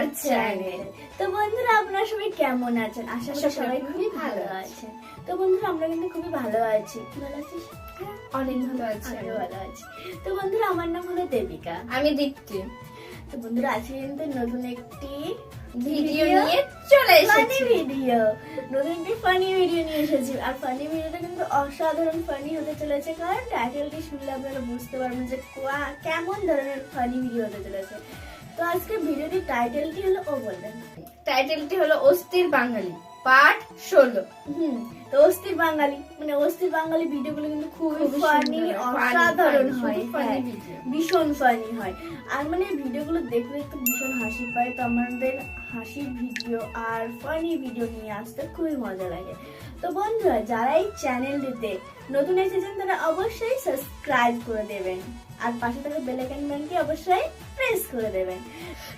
Our channel. তো বন্ধুরা আপনারা সবাই কেমন আছেন? আশা করি সবাই খুবই ভালো আছেন। তো বন্ধুরা আমরা কিন্তু খুবই ভালো আছি। ভালো আছিস? হ্যাঁ, অনেক ভালো আছি। আমিও ভালো আছি। তো বন্ধুরা আমার নাম হলো দেবিকা। আমি দীপ্তি। তো বন্ধুরা আজকে কিন্তু নতুন একটি ভিডিও নিয়ে চলে ফানি এসেছি। ভিডিও, নতুন একটি ফানি ভিডিও নিয়ে এসেছি। আর ফানি ভিডিওটা কিন্তু অসাধারণ ফানি হতে চলেছে, কারণ টাইটেলটি শুনলে আপনারা বুঝতে পারবেন যে কেমন ধরনের ফানি ভিডিও হতে চলেছে। তো আজকে ভিডিওটির টাইটেলটি হলো বলবেন। টাইটেলটি হলো অস্থির বাঙালি পার্ট 16। তো অস্থির বাঙালি মানে অস্থির বাঙালি ভিডিওগুলো কিন্তু খুবই খুবই ফানি, সুন্দর, অসাধারণ funny, হয়। শুধু funny হ্যাঁ, video। ভীষণ ফানি হয়। আর মানে ভিডিওগুলো দেখলে একটু ভীষণ হাসি পায়। তো আমাদের হাসির ভিডিও আর ফানি ভিডিও নিয়ে আসতে খুবই মজা লাগে। তো বন্ধুরা যারা এই চ্যানেলটিতে নতুন এসেছেন তারা অবশ্যই সাবস্ক্রাইব করে দেবেন আর পাশে থাকা বেল আইকনটি অবশ্যই প্রেস করে দেবেন।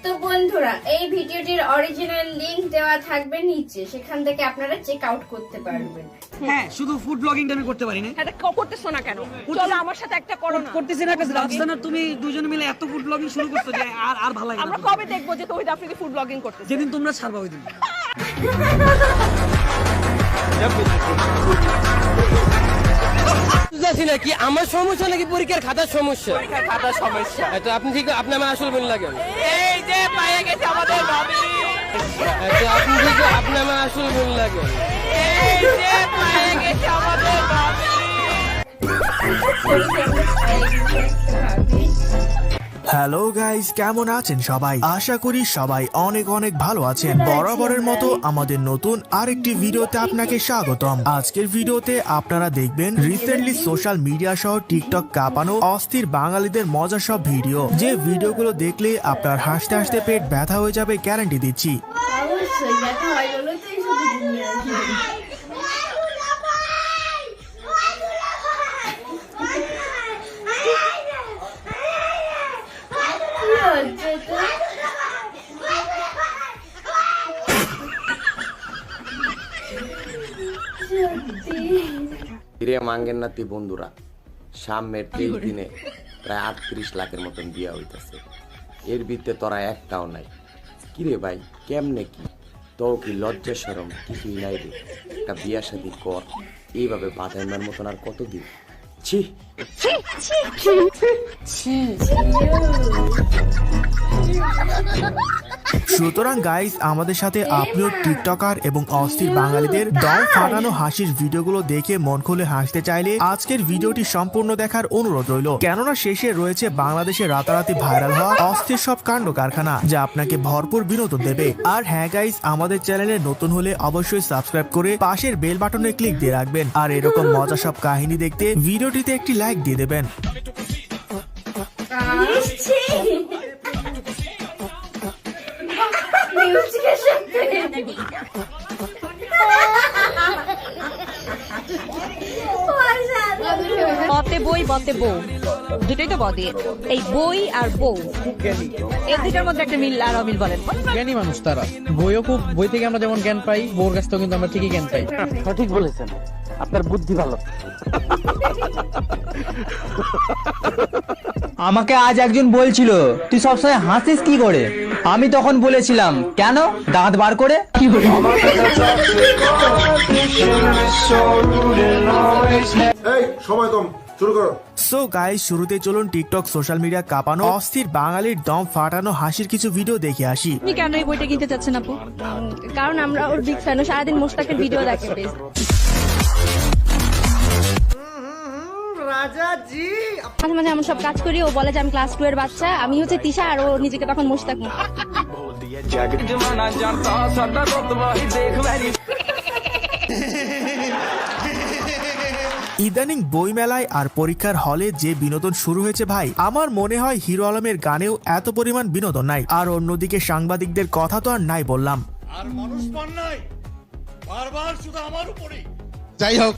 তো বন্ধুরা এই ভিডিওটির অরিজিনাল লিংক দেওয়া থাকবে নিচে, সেখান থেকে আপনারা চেক আউট করতে পারবেন। হ্যাঁ, শুধু ফুড ব্লগিংটা আমি করতে পারি না। এটা করতেছো না কেন? চলো আমার সাথে একটা করো না। করতেছি না কাছে রাজস্থানের তুমি দুজন মিলে এত ফুড ব্লগিং শুরু করছো যে আর ভালো লাগে আমরা না। কবে দেখবো যে তৌহিদ আফ্রিদি ফুড ব্লগিং করতেছে? যেদিন তোমরা ছাড়বা ওই দিন। বুঝতেছি না কি আমার সমস্যা নাকি পরীক্ষার খাতার সমস্যা? খাতার সমস্যা। তো আপনি ঠিক আপনি আমার আসল বলে লাগেন। এই যে পায়ে গেছে আমাদের ভাবি। তো আপনি ঠিক আপনি আমার আসল বলে লাগেন। এই যে পায়ে গেছে আমাদের ভাবি। হ্যালো গাইস, কেমন আছেন সবাই? আশা করি সবাই অনেক অনেক ভালো আছেন। বরাবরের মতো আমাদের নতুন আরেকটি ভিডিওতে আপনাকে স্বাগতম। আজকের ভিডিওতে আপনারা দেখবেন রিসেন্টলি সোশ্যাল মিডিয়া সহ টিকটক কাঁপানো অস্থির বাঙালিদের মজার সব ভিডিও, যে ভিডিওগুলো দেখলে আপনার হাসতে হাসতে পেট ব্যথা হয়ে যাবে, গ্যারান্টি দিচ্ছি। অবশ্যই দেখা হয় বলে তো এইসব ভিডিও নিয়ে আসি। কি হচ্ছে তো? সত্যি প্রিয় মাঙ্গের নাতি বন্ধুরা, সামনের 23 দিনে প্রায় 38 লাখের মতন বিয়া হইতেছে। এর ভিতরে তোরা একটাও নাই। কিরে ভাই, কেমনে কি তো কি লজ্জা শরম কিছুই নাই রে? একটা বিয়া শাদি কর, এইভাবে বাধাইমার মতন আর কতদিন? ছি সুতরাং গাইস, আমাদের সাথে আপনিও টিকটকার এবং অস্থির বাঙালিদের দম ফাটানো হাসির ভিডিওগুলো দেখে মন খুলে হাসতে চাইলে আজকের ভিডিওটি সম্পূর্ণ দেখার অনুরোধ রইল, কেননা শেষে রয়েছে বাংলাদেশে রাতারাতি ভাইরাল হওয়া অস্থির সব কাণ্ড কারখানা, যা আপনাকে ভরপুর বিনোদন দেবে। আর হ্যাঁ গাইস, আমাদের চ্যানেলে নতুন হলে অবশ্যই সাবস্ক্রাইব করে পাশের বেল বাটনে ক্লিক দিয়ে রাখবেন। আর এরকম মজা সব কাহিনী দেখতে ভিডিওটিতে একটি লাইক দিয়ে দেবেন। মিষ্টি মিউজিকের সাথে বতে বই বতে বউ, দুটোই তো বদে। এই বই আর বউ, এই দুটোর মধ্যে একটা মিল আর অমিল বলেন। জ্ঞানী মানুষ তারা। বই থেকে আমরা যেমন জ্ঞান পাই, বউর কাছ থেকে কিন্তু আমরা ঠিকই জ্ঞান পাই। সঠিক বলেছেন, আপনার বুদ্ধি ভালো। আমাকে আজ একজন বলছিল তুই সবসময় হাসিস কি করে? আমি তখন বলেছিলাম কেন, দাঁত বার করে। এই সময় কম, শুরু করো। সো গাইস, শুরুতে চলুন টিকটক সোশ্যাল মিডিয়া কাঁপানো অস্থির বাঙালির দম ফাটানো হাসির কিছু ভিডিও দেখে আসি। আপনি কেন এই বইটা কিনতে চাচ্ছেন আপু? কারণ আমরা ওর বিগ ফ্যান, সারাদিন মোস্তাকের ভিডিও দেখে। মাঝে মাঝে এমন সব কাজ করি, ও বলে যে আমি ক্লাস 2 এর বাচ্চা, আমি হচ্ছে তিশা, আর ও নিজেকে তখন মোস্তাক। ইদানিং বইমেলায় আর পরীক্ষার হলে যে বিনোদন শুরু হয়েছে ভাই, আমার মনে হয় হিরো আলমের গানেও এত পরিমাণ বিনোদন নাই। আর অন্যদিকে সাংবাদিকদের কথা তো আর নাই বললাম। আর মানুষ পান নাই, বারবার শুধু আমার উপরে। যাই হোক,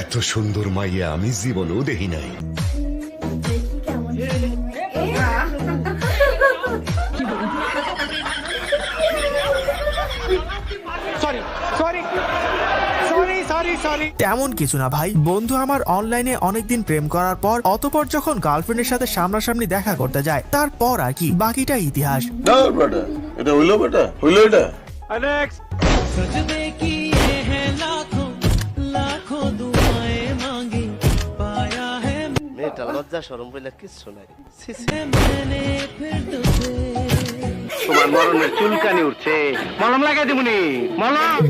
এত সুন্দর মাইয়া আমি জীবনেও দেখি নাই। দেখি কেমন sorry sorry sorry sorry sorry তেমন কিছু না ভাই, বন্ধু আমার অনলাইনে অনেকদিন প্রেম করার পর অতঃপর যখন গার্লফ্রেন্ডের সাথে সামনাসামনি দেখা করতে যায়, তারপর আর কি, বাকিটা ইতিহাস। এটা হইলো বেটা, হইলো এটা। মেয়েটা লজ্জা শরম বলে কিচ্ছু নাই।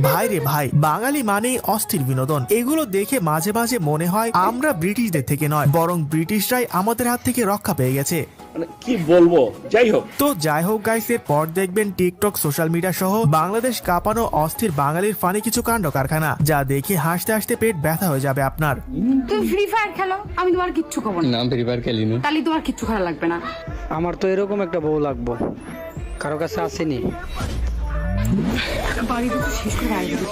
ভাই রে ভাই, বাঙালি মানেই অস্থির বিনোদন। এগুলো দেখে মাঝে মাঝে মনে হয় আমরা ব্রিটিশদের থেকে নয়, বরং ব্রিটিশরাই আমাদের হাত থেকে রক্ষা পেয়ে গেছে। কি বলবো, যাই হোক। তো যাই হোক গাইস, এর পর দেখবেন টিকটক, সোশ্যাল মিডিয়া সহ বাংলাদেশ কাঁপানো অস্থির বাঙালির ফানি কিছু কাণ্ড কারখানা, যা দেখে হাসতে হাসতে পেট ব্যথা হয়ে যাবে আপনার। তুমি ফ্রি ফায়ার খেলো, আমি তোমার কিচ্ছু খবর না, ফ্রি ফায়ার খেলি না। তাহলে তোমার কিচ্ছু খারাপ লাগবে না। আমার তো এরকম একটা বউ লাগবো, কারো কাছে আসেনি। বাড়ি দুটো শেষ করে আসবে।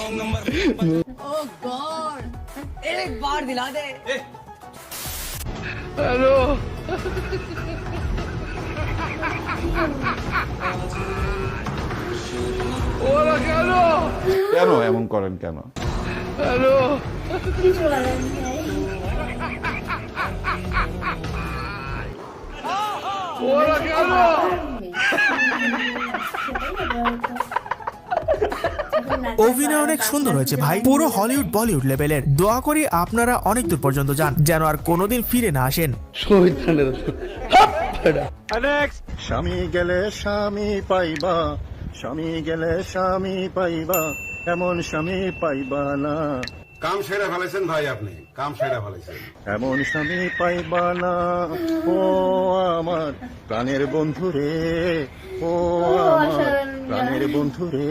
কেন এমন করেন কেন? কিছু বলার নেই। অভিনয় অনেক সুন্দর হয়েছে ভাই, পুরো হলিউড বলিউড লেভেলের। দোয়া করি আপনারা অনেক দূর পর্যন্ত যান, যেন আর কোনোদিন ফিরে না আসেন। স্বামী গেলে স্বামী পাইবা, স্বামী গেলে স্বামী পাইবা, এমন স্বামী পাইবা না। কাম সেরা ফেলেছেন ভাই, আপনি কাম সেরা ফেলেছেন। এমন স্বামী পাইবা না। ও আমার প্রাণের বন্ধু রে, ও আমার প্রাণের বন্ধু রে।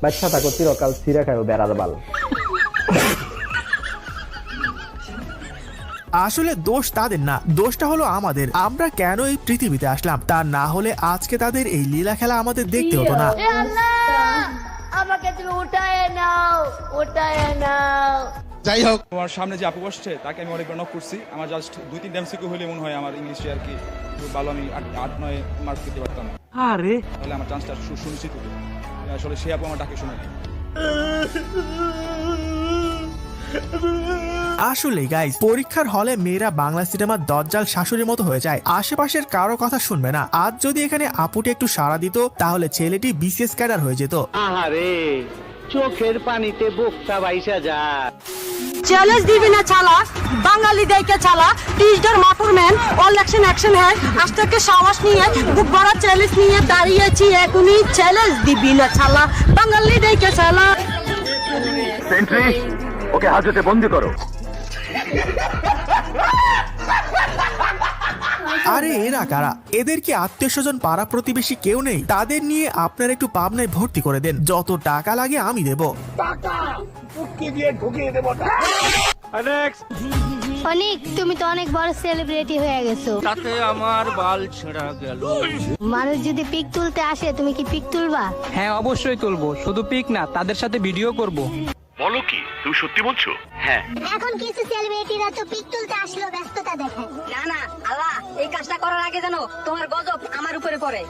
বাচ্চা থাকো চিরকাল ছিঁড়ে খাও বেড়ার বাল। আসলে দোষ তাদের না, দোষটা হলো আমাদের। আমরা কেন এই পৃথিবীতে আসলাম, তা না হলে আজকে তাদের এই লীলা খেলা আমাদের দেখতে হতো না। আমাকে তুমি উঠায় নাও, উঠায় নাও। যাই হোক, তোমার সামনে যে আপু বসছে তাকে আমি অনেকবার নক করছি। আমার জাস্ট 2-3 এমসিকিউ হলে মনে হয় আমার ইংলিশে আর কি খুব ভালো, আমি 8-9 মার্ক পেতে পারতাম। আরে তাহলে আমার চান্সটা সুনিশ্চিত হতো। আসলে সে আপু আমার ডাকে শোনে। আসলে গাইস, পরীক্ষার হলে মেয়েরা বাংলা সিনেমার দজ্জাল শাশুড়ির মতো হয়ে যায়, আশেপাশের কারো কথা শুনবে না। আজ যদি এখানে আপুটি একটু সাড়া দিত, তাহলে ছেলেটি বিসিএস ক্যাডার হয়ে যেত। আহারে, চোখের পানিতে বোকটা বাইসা যায়। চ্যালেঞ্জ দিবি না ছালা, বাঙালি দেইকে ছালা, টিজডার মাটুরম্যান, অল অ্যাকশন অ্যাকশন হ্যাঁ। আজ থেকে সাহস নিয়ে বুক ভরা চ্যালেঞ্জ নিয়ে দাঁড়িয়েছি, এখনই চ্যালেঞ্জ দিবি না ছালা, বাঙালি দেইকে ছালা। সেন্ট্রি, ওকে হাজতে বন্দি করো। আরে এরা কারা? এদের কি আত্মীয় স্বজন, পাড়া প্রতিবেশী কেউ নেই? তাদের নিয়ে আপনার একটু পাবনায় ভর্তি করে দেন, যত টাকা লাগে আমি দেব। অনেক, তুমি তো অনেক বড় সেলিব্রিটি হয়ে গেছো। তাতে আমার বাল ছেঁড়া গেল। মানুষ যদি পিক তুলতে আসে, তুমি কি পিক তুলবা? হ্যাঁ অবশ্যই তুলবো, শুধু পিক না, তাদের সাথে ভিডিও করব। বলো কি, তুমি সত্যি বলছো? হ্যাঁ। এখন কিছু সেলিব্রিটিরা তো পিক তুলতে আসলো ব্যস্ততা দেখায়। না না আল্লাহ, এই কাজটা করার আগে জানো তোমার গজব আমার উপরে পড়ে।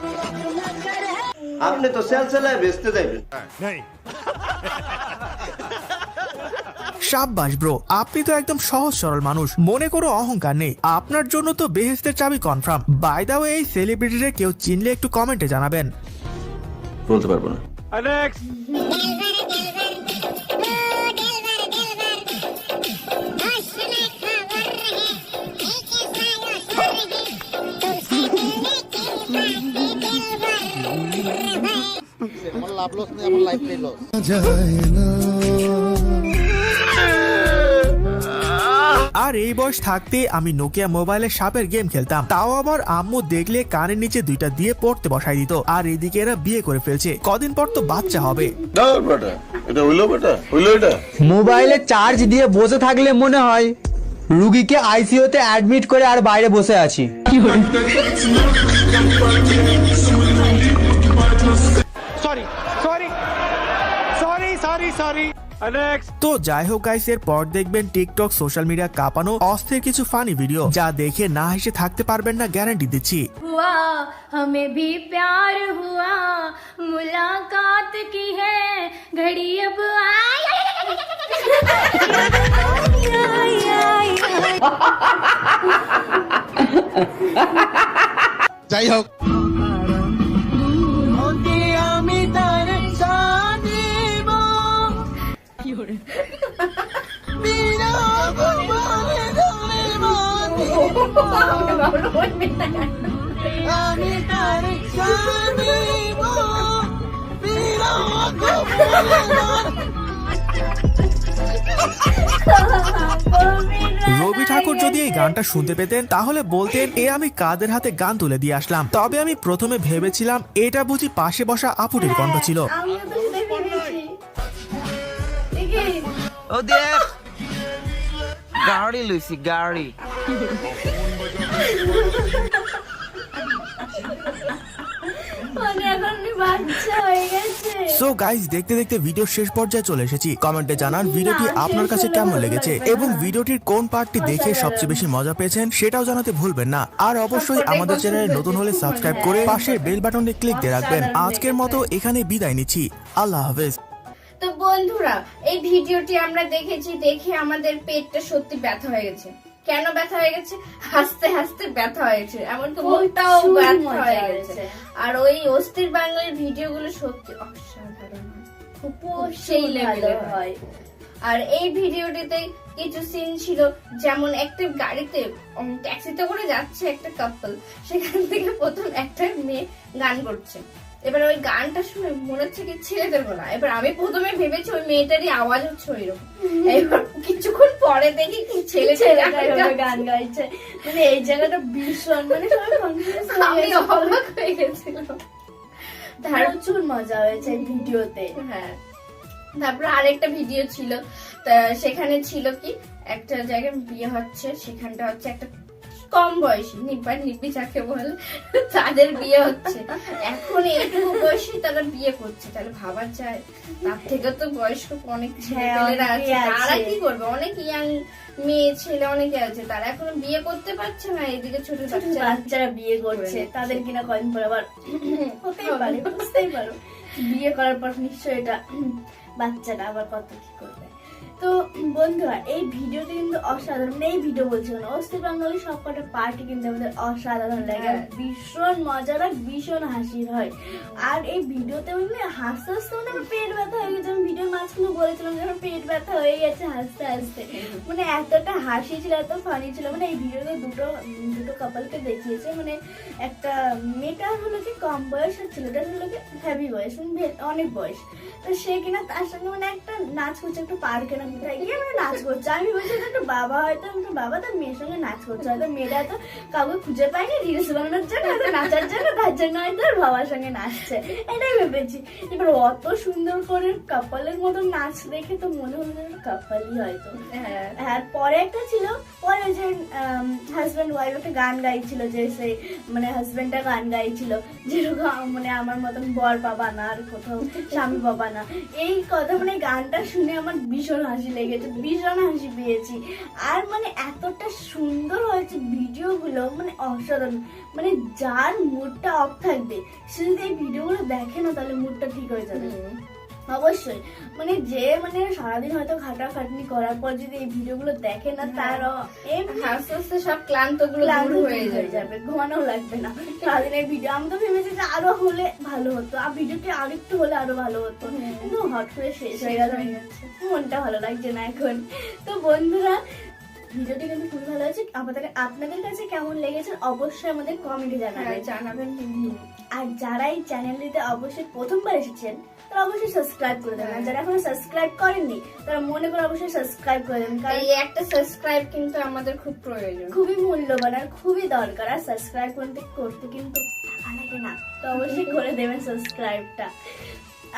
আপনি তো সেলসেলায় বেচতে যাবেন। সাব্বাস ব্রো, আপনি তো একদম সহজ সরল মানুষ, মনে করো অহংকার নেই। আপনার জন্য তো বেহেশতের চাবি কনফার্ম। বাই দা ওয়ে, এই সেলিব্রিটিরে কেউ চিনলে একটু কমেন্টে জানাবেন। বলতে পারবো না। আর এই বয়স থাকতে আমি নোকিয়া মোবাইলে সাপের গেম খেলতাম, তাও আবার আম্মু দেখলে কানের নিচে 2টা দিয়ে পড়তে বসাই দিত। আর এদিকে এরা বিয়ে করে ফেলছে, কদিন পর তো বাচ্চা হবে। এটা হইলো বেটা, হইলো এটা। মোবাইলে চার্জ দিয়ে বসে থাকলে মনে হয় রুগীকে আইসিইউতে অ্যাডমিট করে আর বাইরে বসে আছি। Sorry sorry sorry sorry sorry তো যাই হোক গাইস, এর পর দেখবেন টিকটক সোশ্যাল মিডিয়া কাঁপানো অস্থির কিছু ফানি ভিডিও, যা দেখে না হেসে থাকতে পারবেন না, গ্যারান্টি দিচ্ছি। हुआ हमें भी प्यार हुआ मुलाकात की है घड़ी अब যাই হোক আমি তার সাদিব আমি তার সাদিব রবি ঠাকুর যদি এই গানটা শুনতে পেতেন তাহলে বলতেন, এ আমি কাদের হাতে গান তুলে দিয়ে আসলাম। তবে আমি প্রথমে ভেবেছিলাম এটা বুঝি পাশে বসা আপুটির কণ্ঠ ছিল। আমিও তো সেটাই ভেবেছি। ও দেখ গাড়ি লইছি গাড়ি। মানে এখন বাচ্চা হয়ে গেছে। সো গাইস, দেখতে দেখতে ভিডিও শেষ পর্যায়ে চলে এসেছি। কমেন্টে জানান ভিডিওটি আপনার কাছে কেমন লেগেছে এবং ভিডিওটির কোন পার্টটি দেখে সবচেয়ে বেশি মজা পেয়েছেন সেটাও জানাতে ভুলবেন না। আর অবশ্যই আমাদের চ্যানেলে নতুন হলে সাবস্ক্রাইব করে পাশের বেল বাটনে ক্লিক দিয়ে রাখবেন। আজকের মতো এখানে বিদায় নিচ্ছি, আল্লাহ হাফেজ। তো বন্ধুরা, এই ভিডিওটি আমরা দেখেছি, দেখে আমাদের পেটটা সত্যি ব্যথা হয়ে গেছে। কেন ব্যথা হয়ে গেছে? হাসতে হাসতে ব্যথা হয়েছে, এমনকি মুখটাও ব্যথা হয়ে গেছে। আর ওই অস্থির বাঙালির ভিডিওগুলো সত্যি অসাধারণ, সেই লেভেলের হয়। আর এই ভিডিওটিতে কিছু সিন ছিল, যেমন একটা গাড়িতে ট্যাক্সিতে করে যাচ্ছে একটা কাপল, সেখান থেকে প্রথম একটা মেয়ে গান করছে। এবার ওই গানটা শুনে মনে হচ্ছে কি ছেলেদের গলা। এবার আমি প্রথমে ভেবেছি ওই মেয়েটারই আওয়াজ হচ্ছে ওইরকম। এবার কিছুক্ষণ পরে দেখি কি ছেলে গান গাইছে। মানে এই জায়গাটা ভীষণ, মানে আমি অবাক হয়ে গেছিলাম। প্রচুর মজা হয়েছে এই ভিডিওতে। হ্যাঁ, তারপর আরেকটা ভিডিও ছিল, সেখানে ছিল কি একটা জায়গায় বিয়ে হচ্ছে, সেখানটা হচ্ছে একটা কম বয়সী নিব্বি যাকে বলে তাদের বিয়ে হচ্ছে। এখন এইটুকু বয়সী তারা বিয়ে করছে, তাহলে ভাবা যায় তার থেকে তো বয়স্ক অনেক ছেলেরা আছে, তারা কি করবে? অনেক ইয়াং মেয়ে ছেলে অনেকে আছে, তারা এখনো বিয়ে করতে পারছে না, এদিকে ছোট বাচ্চারা বিয়ে করছে, তাদের কিনা কদিন পর আবার হতেই পারে, বুঝতেই পারো বিয়ে করার পর নিশ্চয়ই এটা বাচ্চাটা আবার কত কি করবে। তো বন্ধুরা, এই ভিডিওটা কিন্তু অসাধারণ। এই ভিডিও বলছি না, অস্থির বাঙালি সবকটা পার্টি কিন্তু আমাদের অসাধারণ লাগে, ভীষণ মজার আর ভীষণ হাসির হয়। আর এই ভিডিওতে মানে হাসতে হাসতে মানে আমার পেট ব্যথা হয়ে গেছে। আমি ভিডিওর মাঝখানে বলেছিলাম যে আমার পেট ব্যথা হয়ে গেছে হাসতে হাসতে, মানে এতটা হাসি ছিল, এত ফানি ছিল। মানে এই ভিডিওতে দুটো কাপলকে দেখিয়েছে, মানে একটা মেয়েটা হলো কি কম বয়স আর ছেলেটা হলো কি হেভি বয়স, মানে অনেক বয়স। তো সে কিনা তার সঙ্গে মানে একটা নাচ করছে, একটা পার্কে না কোথায় গিয়ে মানে নাচ করছে। আমি বলছি একটা বাবা হয়তো বাবা তার মেয়ের সঙ্গে নাচ করছে, হয়তো মেয়েটা তো কাউকে খুঁজে পায়নি রিলস বানানোর জন্য, হয়তো নাচার জন্য, তার জন্য হয়তো ওর বাবার সঙ্গে নাচছে, এটাই ভেবেছি। এবার অত সুন্দর করে কাপলের মতো নাচ দেখে তো মনে হলো কাপলই হয়তো। হ্যাঁ, পরে একটা ছিল, পরে যে হাজব্যান্ড ওয়াইফ একটা গান গাইছিল, যে সেই মানে হাজব্যান্ডটা গান গাইছিল যেরকম মানে আমার মতন বর পাবা না আর কোথাও স্বামী পাবা না, এই কথা। মানে গানটা শুনে আমার ভীষণ হাসি লেগেছে, ভীষণ হাসি পেয়েছি। আর মানে এতটা সুন্দর হয়েছে ভিডিওগুলো, মানে অসাধারণ। মানে যার মুডটা অফ থাকবে সে যদি এই ভিডিওগুলো দেখে না, তাহলে মুডটা ঠিক হয়ে যাবে অবশ্যই। মানে যে মানে সারাদিন হয়তো খাটাখাটনি করার পর যদি এই ভিডিওগুলো দেখে না, তার আস্তে আস্তে সব ক্লান্ত গুলো হয়ে যাবে, ঘুমানো লাগবে না সারাদিন এই ভিডিও। আমি তো ভেবেছি যে আরো হলে ভালো হতো, আর ভিডিওটি আরেকটু হলে আরো ভালো হতো, কিন্তু হট করে শেষ হয়ে গেল, মনটা ভালো লাগছে না এখন। তো বন্ধুরা, ভিডিওটি কিন্তু খুবই ভালো হয়েছে। আপনাদের কাছে কেমন লেগেছে অবশ্যই আমাদের কমেন্টে জানাবেন। আর যারা এই চ্যানেলটিতে অবশ্যই প্রথমবার এসেছেন তারা অবশ্যই সাবস্ক্রাইব করে দেবেন, আর যারা এখনো সাবস্ক্রাইব করেননি তারা মনে করে অবশ্যই সাবস্ক্রাইব করে দেবেন, কারণ এই একটা সাবস্ক্রাইব কিন্তু আমাদের খুব প্রয়োজন, খুবই মূল্যবান আর খুবই দরকার। আর সাবস্ক্রাইব করতে কিন্তু টাকা লাগে না, তো অবশ্যই করে দেবেন সাবস্ক্রাইবটা।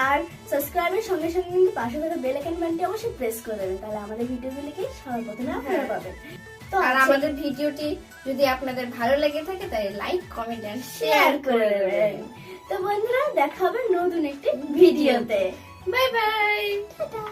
আর সাবস্ক্রাইবের সঙ্গে সঙ্গে কিন্তু পাশে থাকা বেল আইকন বাটনটি অবশ্যই প্রেস করে দেবেন, তাহলে আমাদের ভিডিওগুলিকে সবার প্রথমে আপনারা পাবেন। তো আর আমাদের ভিডিওটি যদি আপনাদের ভালো লেগে থাকে তাহলে লাইক, কমেন্ট এন্ড শেয়ার করে দেবেন। তো বন্ধুরা, দেখা হবে নতুন একটি ভিডিওতে। Bye bye, tata.